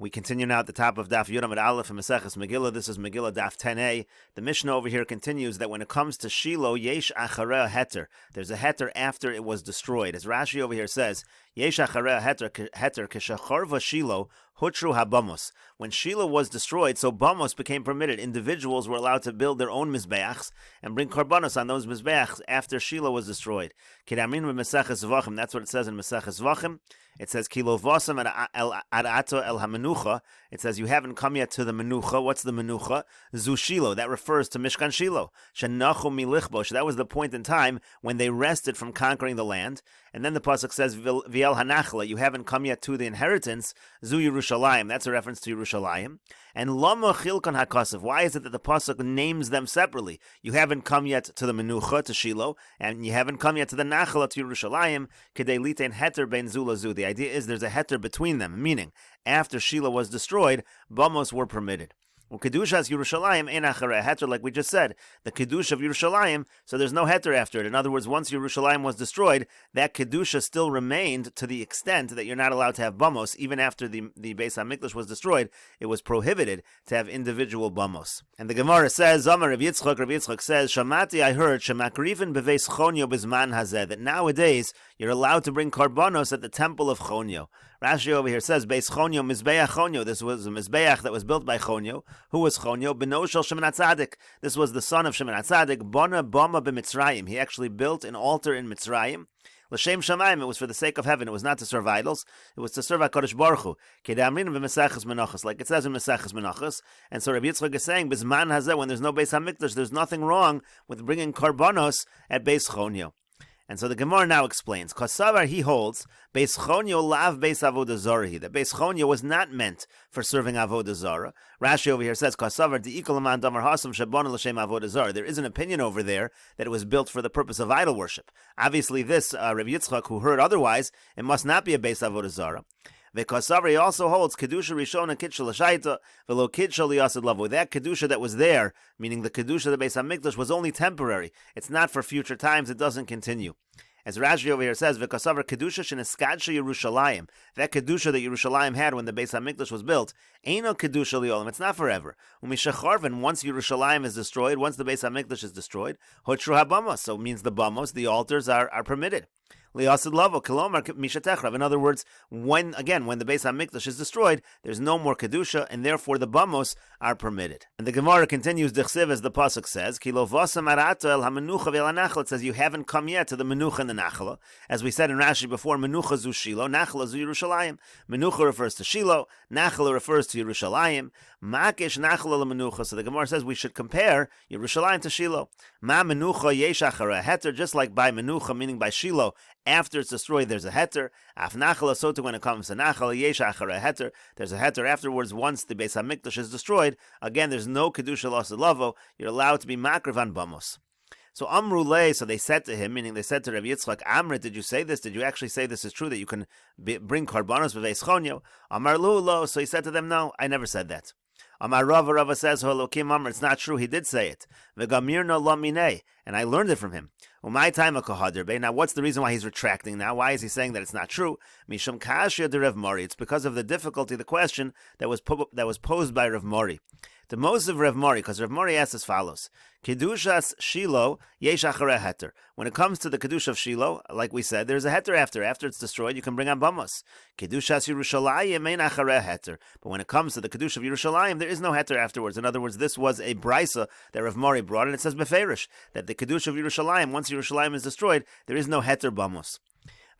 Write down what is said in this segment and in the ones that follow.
We continue now at the top of Daf Yomi Aleph and Meseches Megillah. This is Megillah Daf 10a. The Mishnah over here continues that when it comes to Shiloh, yesh achareh heter. There's a heter after it was destroyed. As Rashi over here says, yesh achareh heter keshachorva Shiloh hutru habamos. When Shiloh was destroyed, so bamos became permitted. Individuals were allowed to build their own mizbeachs and bring karbanos on those mizbeachs after Shiloh was destroyed. Kidamin Meseches Vachim. That's what it says in Meseches Vachim. It says kilo vasam arato el hamenucha. It says you haven't come yet to the menucha. What's the menucha? Zu Shiloh. That refers to Mishkan Shiloh. Shenachu milichbosh. That was the point in time when they rested from conquering the land. And then the pasuk says viel hanachla. You haven't come yet to the inheritance. Zu Yerushalayim. That's a reference to Yerushalayim. And lama chilkon hakasav. Why is it that the pasuk names them separately? You haven't come yet to the menucha, to Shiloh, and you haven't come yet to the nachla, to Yerushalayim. Kedei litein heter ben zu lazu. The idea is there's a heter between them, meaning after Shiloh was destroyed, bamos were permitted. Well, Kedushas Yerushalayim ein achareh heter, like we just said, the Kedush of Yerushalayim, so there's no heter after it. In other words, once Yerushalayim was destroyed, that Kedusha still remained to the extent that you're not allowed to have bamos. Even after the Beis HaMikdash was destroyed, it was prohibited to have individual bamos. And the Gemara says, Amar Rav Yitzchak says, Shamati, I heard, Shemakriven beveis Chonyo bizman hazeh, that nowadays you're allowed to bring karbanos at the temple of Chonyo. Rashi over here says, Beis Chonyo, Mizbeach Chonyo. This was a Mizbeach that was built by Chonyo. Who was Chonyo? Beno shel Shimon HaTzadik. This was the son of Shimon HaTzadik. Bona Bama b'Mitzrayim. He actually built an altar in Mitzrayim. L'shem Shamayim. It was for the sake of heaven. It was not to serve idols. It was to serve HaKadosh Baruch Hu. Kedamrin v'Meseches Menachos. Like it says in Meseches Menachos. And so Rabbi Yitzchak is saying, Bizman hazeh, when there's no Beis HaMikdash, there's nothing wrong with bringing karbanos at Beis Chonyo. And so the Gemara now explains, Kosavar, he holds, Beis Chonyo lav Beis Avodah Zarah. That Beis Chonyo was not meant for serving Avodah Zarah. Rashi over here says, Kosavar di'ikol aman damar hasam shabona l'shem Avodah Zarah. There is an opinion over there that it was built for the purpose of idol worship. Obviously this, Rabbi Yitzchak, who heard otherwise, it must not be a Beis Avodah Zarah. Ve'kosavar, he also holds kedusha rishona kidsha l'shaita velo kidsha liyasid lavo. That kedusha that was there, meaning the kedusha of the Beis HaMikdash, was only temporary. It's not for future times. It doesn't continue. As Rashi over here says, ve'kosavar kedusha sheneskadsha Yerushalayim. That kedusha that Yerushalayim had when the Beis HaMikdash was built, eino kedusha liolam. It's not forever. Umishacharven, once Yerushalayim is destroyed, once the Beis HaMikdash is destroyed, hotru habamos. So it means the bamos, the altars are permitted. In other words, when the Beis HaMikdash is destroyed, there's no more Kedusha, and therefore the bamos are permitted. And the Gemara continues, Dechsiv, as the Pasuk says, it says, you haven't come yet to the Menucha and the Nachla. As we said in Rashi before, Menucha zu Shiloh, Nachla zu Yerushalayim. Menucha refers to Shiloh, Nachla refers to Yerushalayim. Makish Nachla Menucha. So the Gemara says we should compare Yerushalayim to Shiloh. Ma Menucha yesh achareh heter, just like by Menucha, meaning by Shiloh, after it's destroyed, there's a heter. Af nachala, so too when it comes to nachala, yesh achareh heter. There's a heter afterwards once the Beis HaMikdash is destroyed. Again, there's no kedusha l'asad lavo. You're allowed to be makriv on bamos. So Amru lei, so they said to him, meaning they said to Rabbi Yitzchak, Amrit, did you say this? Did you actually say this is true, that you can bring karbanos b'veis chonyo? Amar lu lo, so he said to them, no, I never said that. Amar Rava says, Holokim Amr, it's not true, he did say it. V'gamirna lo minei, and I learned it from him. Umay time a kohader be. Now, what's the reason why he's retracting now? Why is he saying that it's not true? Mishum kashya de Rav Mori. It's because of the difficulty, the question that was posed by Rav Mori. The most of Rav Mori, because Rav Mori asks as follows: Kedushas Shiloh yesh achareh heter. When it comes to the kedusha of Shiloh, like we said, there's a heter after. After it's destroyed, you can bring on bamos. Kedushas Yerushalayim ein achareh heter. But when it comes to the kedusha of Yerushalayim, there is no heter afterwards. In other words, this was a brisa that Rav Mori brought, and it says beferish that the kedusha of Yerushalayim, once Yerushalayim is destroyed, there is no heter bamos.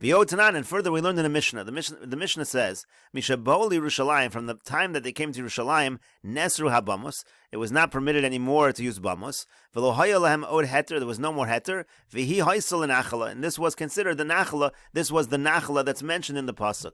And further we learned in the Mishnah. The Mishnah says, Mishabol Yerushalayim, from the time that they came to Yerushalayim, Nesru habamos, it was not permitted anymore to use bamos. V'lo haya lahem od heter, there was no more heter. V'hi haisel nachala, and this was considered the nachala. This was the nachala that's mentioned in the pasuk.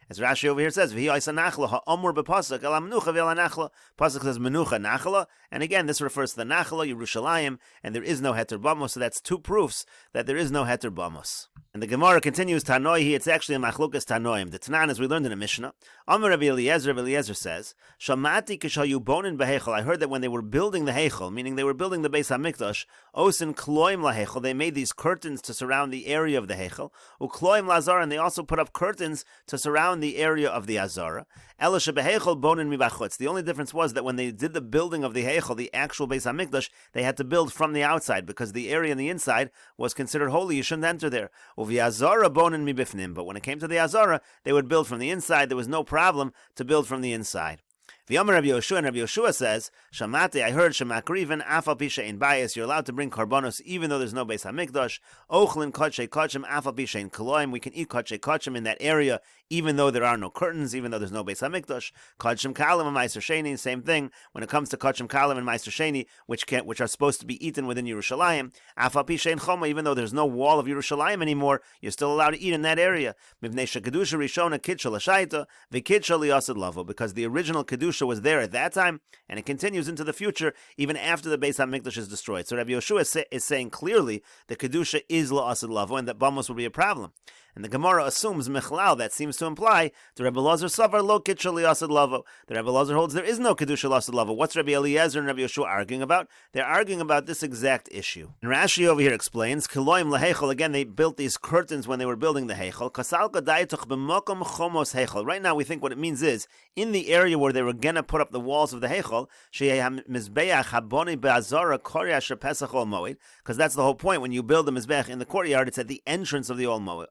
As Rashi over here says, V'hi haisa nachala ha'amur b'pasuk el ha'menucha v'el ha'nachla. Pasuk says menucha nachala, and again this refers to the nachala Yerushalayim, and there is no heter bamos. So that's two proofs that there is no heter bamos. And the Gemara continues, Tanoi, it's actually a machlukas Tanoim. The Tanan, as we learned in the Mishnah, Amar Rabbi Eliezer says, Shamati kishayu bonin behechel. I heard that when they were building the hechel, meaning they were building the Beis Hamikdash, osin kloim lahechel, they made these curtains to surround the area of the hechel, ukloim lazara, and they also put up curtains to surround the area of the azara. Elisha behechel bonin mibachutz. The only difference was that when they did the building of the hechel, the actual Beis Hamikdash, they had to build from the outside because the area on the inside was considered holy. You shouldn't enter there. But when it came to the Azara, they would build from the inside. There was no problem to build from the inside. V'yomer Rabbi Yoshua, and Rabbi Yoshua says, Shamati, I heard Shemakriven, Afal Pisha in Bias, you're allowed to bring karbonos even though there's no Beis Hamikdash. Ochlin Kodshe Kodshim, Afal Pisha in Koloim, we can eat Kodshe Kodshim in that area even though there are no curtains, even though there's no Beis Hamikdash. Kodshim Kalim and Meiser Sheni, same thing when it comes to Kodshim Kalim and Meiser Sheni, which are supposed to be eaten within Yerushalayim. Afal Pisha in Choma, even though there's no wall of Yerushalayim anymore, you're still allowed to eat in that area. Mivnei Shekadusha Rishona Kidsha L'Shaita, V'Kidsha Liyasid Lavo, because the original Kedusha was there at that time, and it continues into the future, even after the Beis HaMikdash is destroyed. So Rabbi Yoshua is saying clearly the Kedusha is La'asid Lavo, and that Bamos would be a problem. And the Gemara assumes Mechlal, that seems to imply the Rebbe Elazar Savar Lo Kitcha Liyasid Lavo. The Rebbe Elazar holds there is no Kedusha Liyasid Lavo. What's Rabbi Eliezer and Rabbi Yoshua arguing about? They're arguing about this exact issue. And Rashi over here explains, Kiloim Lahechel, again, they built these curtains when they were building the Hechel. Kasalka Daituch B'mokom Chomos Hechel. Right now we think what it means is, in the area where they were going to put up the walls of the Hechel, Mizbeach Haboni Be'azara Korya Shepesach Ol Moed, because that's the whole point. When you build the Mizbeach in the courtyard, it's at the entrance of the Ol Moed.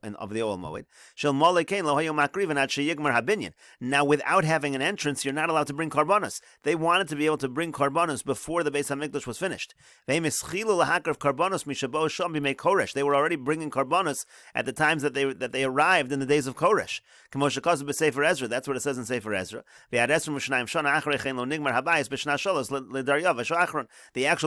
Now, without having an entrance, you're not allowed to bring karbonos. They wanted to be able to bring karbonos before the Beis Hamikdash was finished. They were already bringing karbonos at the times that they arrived in the days of Koresh. That's what it says in Sefer Ezra. The actual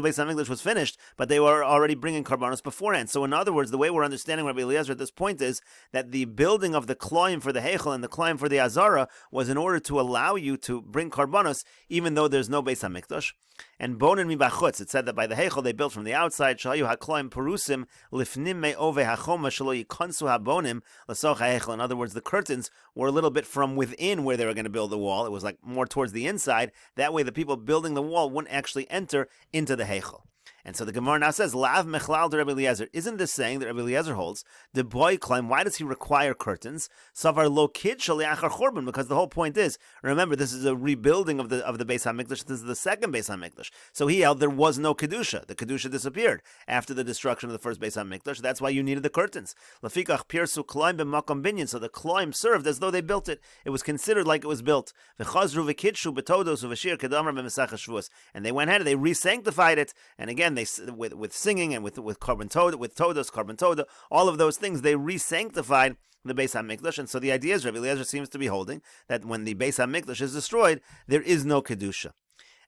Beis Hamikdash was finished, but they were already bringing karbonos beforehand. So in other words, the way we're understanding Rabbi Eliezer at this point is that the building of the kloim for the Hechel and the kloim for the Azara was in order to allow you to bring karbonos even though there's no Beis HaMikdash. And bonin mibachutz, it said that by the Hechel they built from the outside. Shayu hakloim perusim lifnim me'ove hachoma shelo yikonsu habonim lasoch ha'Hechel. In other words, the curtains were a little bit from within where they were going to build the wall. It was like more towards the inside. That way the people building the wall wouldn't actually enter into the Hechel. And so the Gemara now says, Lav mechlal to Rabbi Eliezer. Isn't this saying that Rabbi Eliezer holds, the boy climb, why does he require curtains? Savar lo kid shaliachar chorban, because the whole point is, remember, this is a rebuilding of the Beis HaMikdash. This is the second Beis HaMikdash. So he held there was no Kedusha. The Kedusha disappeared after the destruction of the first Beis HaMikdash. That's why you needed the curtains. Lafikach pirsu kloim b'makom binyan. So the kloim served as though they built it. It was considered like it was built. V'chazru v'kidshu b'todos uv'shir kedamar b'Meseches Shavuos. And they went ahead and they re-sanctified it. And again, they with singing and with carbon toda, with todas, carbon toda, all of those things, they re-sanctified the Beis HaMikdash. And so the idea is, Rabbi Eliezer seems to be holding that when the Beis HaMikdash is destroyed, there is no Kedusha.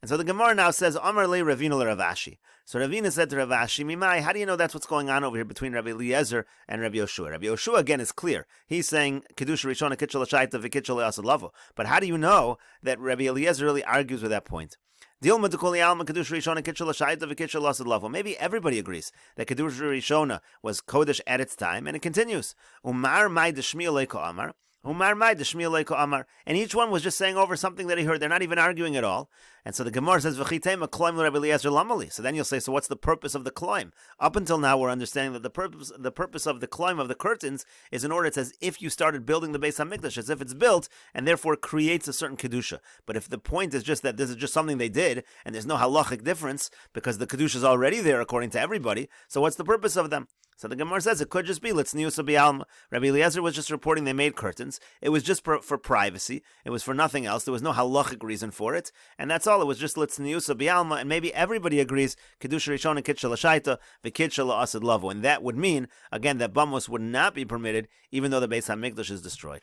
And so the Gemara now says, Amar le Ravina le Ravashi. So Ravina said to Ravashi, Mimai, how do you know that's what's going on over here between Rabbi Eliezer and Rabbi Yoshua? Rabbi Yoshua, again, is clear. He's saying, Kedusha Rishona Kitchel Shaita V'Kitchel Le'asad Lavo. But how do you know that Rabbi Eliezer really argues with that point? Maybe everybody agrees that Kedusha Rishona was Kodesh at its time, and it continues. And each one was just saying over something that he heard. They're not even arguing at all. And so the Gemara says, so then you'll say, so what's the purpose of the kloim? Up until now, we're understanding that the purpose of the kloim of the curtains is in order, it says, if you started building the Beis HaMikdash, as if it's built, and therefore creates a certain Kedusha. But if the point is just that this is just something they did, and there's no halachic difference, because the Kedusha is already there according to everybody, so what's the purpose of them? So the Gemara says it could just be Litzniusa B'Alma. Rabbi Eliezer was just reporting they made curtains. It was just for privacy. It was for nothing else. There was no halachic reason for it. And that's all. It was just Litzniusa B'Alma. And maybe everybody agrees Kedusha Rishon and Kitcha L'Shaita, V'Kitcha L'Asad Lavo. And that would mean, again, that Bamos would not be permitted even though the Beis HaMikdash is destroyed.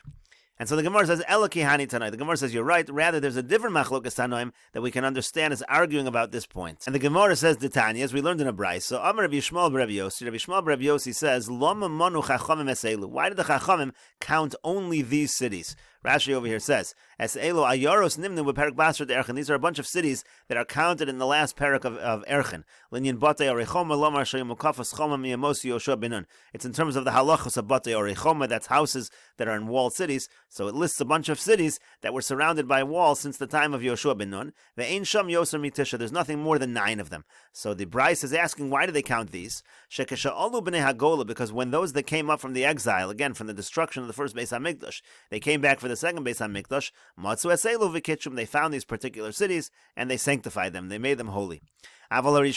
And so the Gemara says, Elaki Hani Tanai. The Gemara says, you're right. Rather, there's a different machlokas Tanoim that we can understand as arguing about this point. And the Gemara says, Tanya, as we learned in a Bryce. So, Amar Rabbi Yishmael Rabbi Yossi. Rabbi Yishmael Rabbi Yossi says, Loma Manu Chachamim Eselu. Why did the Chachamim count only these cities? Rashi over here says, As Elo Ayaros Nimnu Beperik Basra de Erchen. These are a bunch of cities that are counted in the last parak of Erchen. Linyan Batei Orechoma Lomar Shayimukafas Choma Miyamosi Yoshua Binun. It's in terms of the halachos of Batei Orechoma, that's houses that are in walled cities. So it lists a bunch of cities that were surrounded by walls since the time of Yoshua ben Nun. Ve'ein sham yoser mitisha. There's nothing more than 9 of them. So the Bryce is asking, why do they count these? Shekesha alu b'nei hagola, because when those that came up from the exile, again from the destruction of the first Beis Hamikdash, they came back for the second Beis Hamikdash. Matzu eselu v'kitchum. They found these particular cities and they sanctified them. They made them holy. But the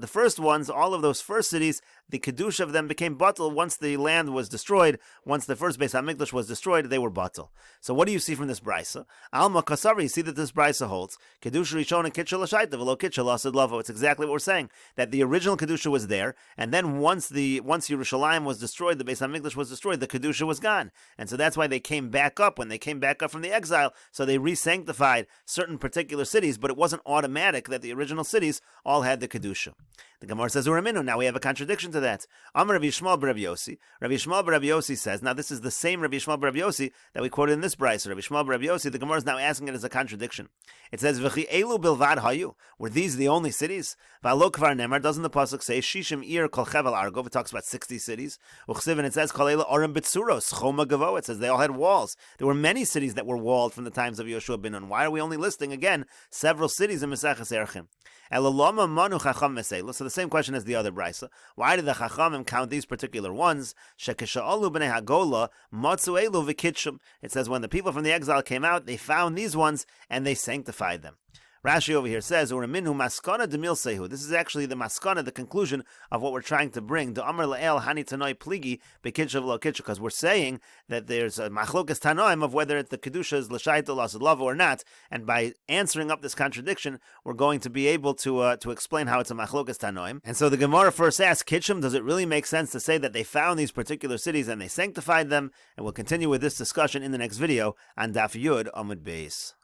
first ones, all of those first cities, the kedusha of them became batal once the land was destroyed. Once the first Beis Hamikdash was destroyed, they were batal. So what do you see from this brisa? Alma kasari, you see that this brisa holds kedusha rishon and kitchel l'shaita v'lo kitchel asid lavo. It's exactly what we're saying, that the original kedusha was there, and then once Yerushalayim was destroyed, the Beis Hamikdash was destroyed, the kedusha was gone, and so that's why they came back up. When they came back up from the exile, so they re-sanctified certain particular cities, but it wasn't automatic that the original cities all had the kedusha. The Gemara says, "Uraminu." Now we have a contradiction to that. Amar Rabbi Yishmael b'Rabbi Yossi. Rabbi Yishmael b'Rabbi Yossi says, now this is the same Rabbi Yishmael b'Rabbi Yossi that we quoted in this brisa. Rabbi Yishmael b'Rabbi Yossi, the Gemara is now asking it as a contradiction. It says, "V'chi elu bilvad hayu." Were these the only cities? V'alo kvar nemar. Doesn't the pasuk say Shishim ir kol chevel argov? It talks about 60 cities. Uchsiv, and it says Kol elu orim bitzuros choma gavo. It says they all had walls. There were many cities that were walled from the times of Yoshua ben Nun. Why are we only listing again several cities in Meseches Erchim? Elalama manu chacham meselu. So the same question as the other brisa. Why did the chachamim count these particular ones? Shekesha'alu b'nei hagola matzu elu v'kitshum. It says when the people from the exile came out, they found these ones and they sanctified them. Rashi over here says, "Uraminu maskana demil sehu." This is actually the maskana, the conclusion of what we're trying to bring. The Amar Lael Hani Tanoi Pligi Bekitcha V'Lo Kitcha, because we're saying that there's a machlokas tanoim of whether the kedusha is l'shaita l'asad or not, and by answering up this contradiction, we're going to be able to explain how it's a machlokas tanoim. And so the Gemara first asks, Kitchum, does it really make sense to say that they found these particular cities and they sanctified them? And we'll continue with this discussion in the next video on Daf Yud Amud Beis.